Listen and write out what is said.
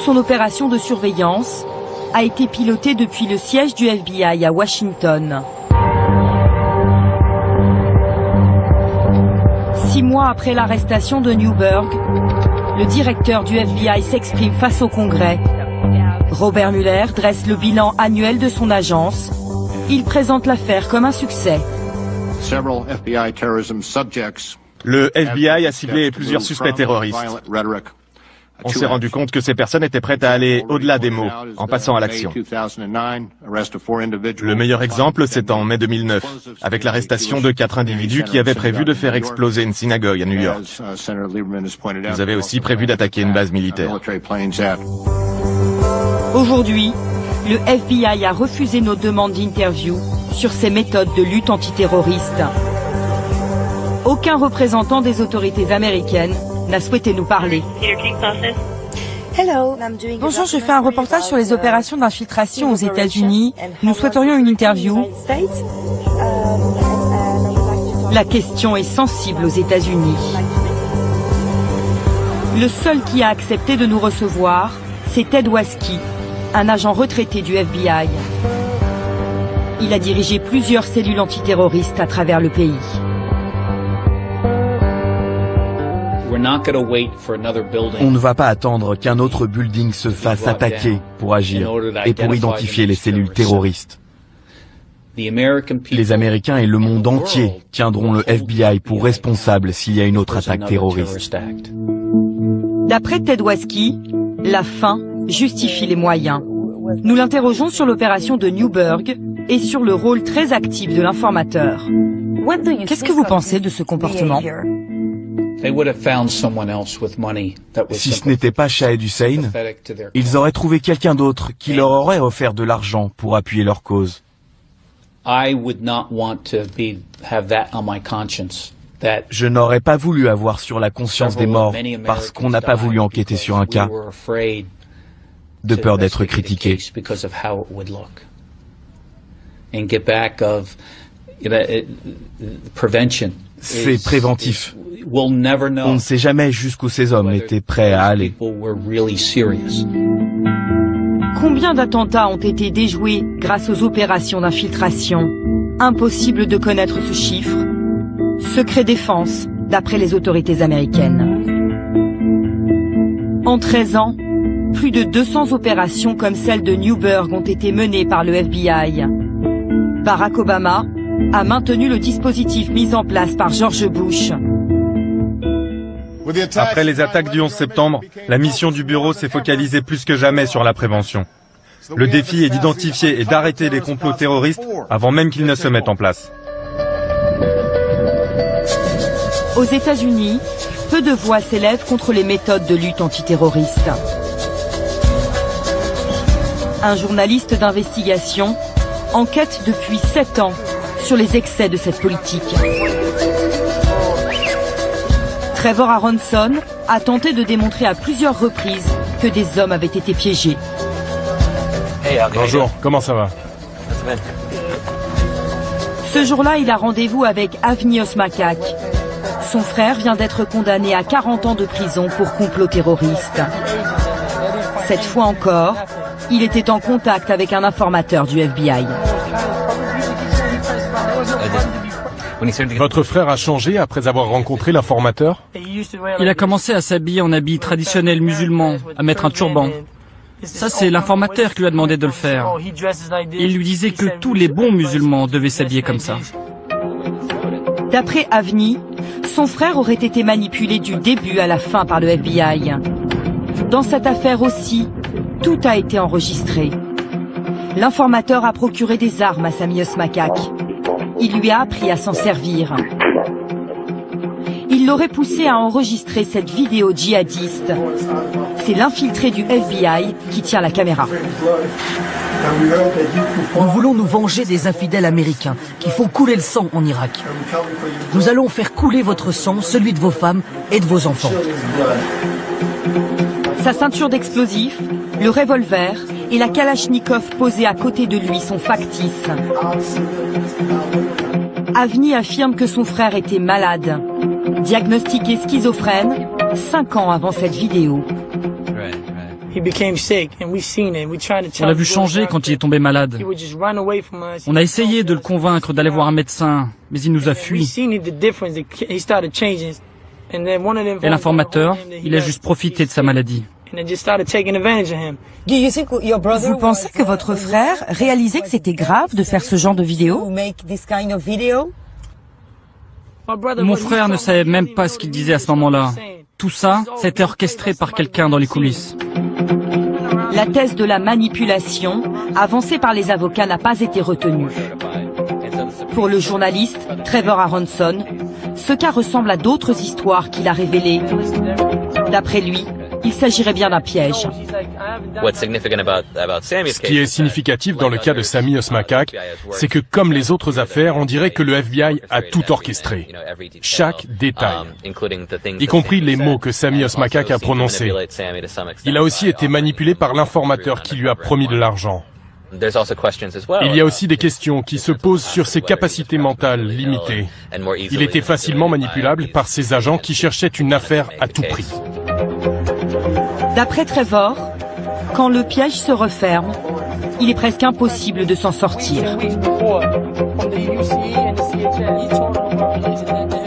son opération de surveillance a été pilotée depuis le siège du FBI à Washington. 6 mois après l'arrestation de Newberg, le directeur du FBI s'exprime face au Congrès. Robert Mueller dresse le bilan annuel de son agence. Il présente l'affaire comme un succès. Le FBI a ciblé plusieurs suspects terroristes. On s'est rendu compte que ces personnes étaient prêtes à aller au-delà des mots, en passant à l'action. Le meilleur exemple, c'est en mai 2009, avec l'arrestation de 4 individus qui avaient prévu de faire exploser une synagogue à New York. Ils avaient aussi prévu d'attaquer une base militaire. Aujourd'hui, le FBI a refusé nos demandes d'interview sur ses méthodes de lutte antiterroriste. Aucun représentant des autorités américaines n'a souhaité nous parler. Bonjour, je fais un reportage sur les opérations d'infiltration aux États-Unis. Nous souhaiterions une interview. La question est sensible aux États-Unis. Le seul qui a accepté de nous recevoir, c'est Ted Waski, un agent retraité du FBI. Il a dirigé plusieurs cellules antiterroristes à travers le pays. On ne va pas attendre qu'un autre building se fasse attaquer pour agir et pour identifier les cellules terroristes. Les Américains et le monde entier tiendront le FBI pour responsable s'il y a une autre attaque terroriste. D'après Ted Waski, la fin justifie les moyens. Nous l'interrogeons sur l'opération de Newberg et sur le rôle très actif de l'informateur. Qu'est-ce que vous pensez de ce comportement ? Si ce n'était pas Shahed Hussein, ils auraient trouvé quelqu'un d'autre qui leur aurait offert de l'argent pour appuyer leur cause. Je n'aurais pas voulu avoir sur la conscience des morts parce qu'on n'a pas voulu enquêter sur un cas, de peur d'être critiqué. C'est préventif. On ne sait jamais jusqu'où ces hommes étaient prêts à aller. Combien d'attentats ont été déjoués grâce aux opérations d'infiltration? Impossible de connaître ce chiffre. Secret défense, d'après les autorités américaines. En 13 ans, plus de 200 opérations comme celle de Newberg ont été menées par le FBI. Barack Obama a maintenu le dispositif mis en place par George Bush. Après les attaques du 11 septembre, la mission du bureau s'est focalisée plus que jamais sur la prévention. Le défi est d'identifier et d'arrêter les complots terroristes avant même qu'ils ne se mettent en place. Aux États-Unis, peu de voix s'élèvent contre les méthodes de lutte antiterroriste. Un journaliste d'investigation enquête depuis 7 ans sur les excès de cette politique. Trevor Aronson a tenté de démontrer à plusieurs reprises que des hommes avaient été piégés. Bonjour, comment ça va? Ce jour-là, il a rendez-vous avec Avni Osmakak. Son frère vient d'être condamné à 40 ans de prison pour complot terroriste. Cette fois encore, il était en contact avec un informateur du FBI. Votre frère a changé après avoir rencontré l'informateur? Il a commencé à s'habiller en habits traditionnels musulmans, à mettre un turban. Ça, c'est l'informateur qui lui a demandé de le faire. Il lui disait que tous les bons musulmans devaient s'habiller comme ça. D'après Avni, son frère aurait été manipulé du début à la fin par le FBI. Dans cette affaire aussi, tout a été enregistré. L'informateur a procuré des armes à Sami Osmakak. Il lui a appris à s'en servir. Il l'aurait poussé à enregistrer cette vidéo djihadiste. C'est l'infiltré du FBI qui tient la caméra. Nous voulons nous venger des infidèles américains qui font couler le sang en Irak. Nous allons faire couler votre sang, celui de vos femmes et de vos enfants. Sa ceinture d'explosifs, le revolver et la Kalachnikov posée à côté de lui sont factices. Avni affirme que son frère était malade, diagnostiqué schizophrène 5 ans avant cette vidéo. On l'a vu changer quand il est tombé malade. On a essayé de le convaincre d'aller voir un médecin, mais il nous a fui. Et l'informateur, il a juste profité de sa maladie. Vous pensez que votre frère réalisait que c'était grave de faire ce genre de vidéo? Mon frère ne savait même pas ce qu'il disait à ce moment-là. Tout ça, c'était orchestré par quelqu'un dans les coulisses. La thèse de la manipulation, avancée par les avocats, n'a pas été retenue. Pour le journaliste Trevor Aronson, ce cas ressemble à d'autres histoires qu'il a révélées. D'après lui, il s'agirait bien d'un piège. Ce qui est significatif dans le cas de Sammy Osmakak, c'est que comme les autres affaires, on dirait que le FBI a tout orchestré. Chaque détail, y compris les mots que Sammy Osmakak a prononcés. Il a aussi été manipulé par l'informateur qui lui a promis de l'argent. Il y a aussi des questions qui se posent sur ses capacités mentales limitées. Il était facilement manipulable par ses agents qui cherchaient une affaire à tout prix. D'après Trevor, quand le piège se referme, il est presque impossible de s'en sortir.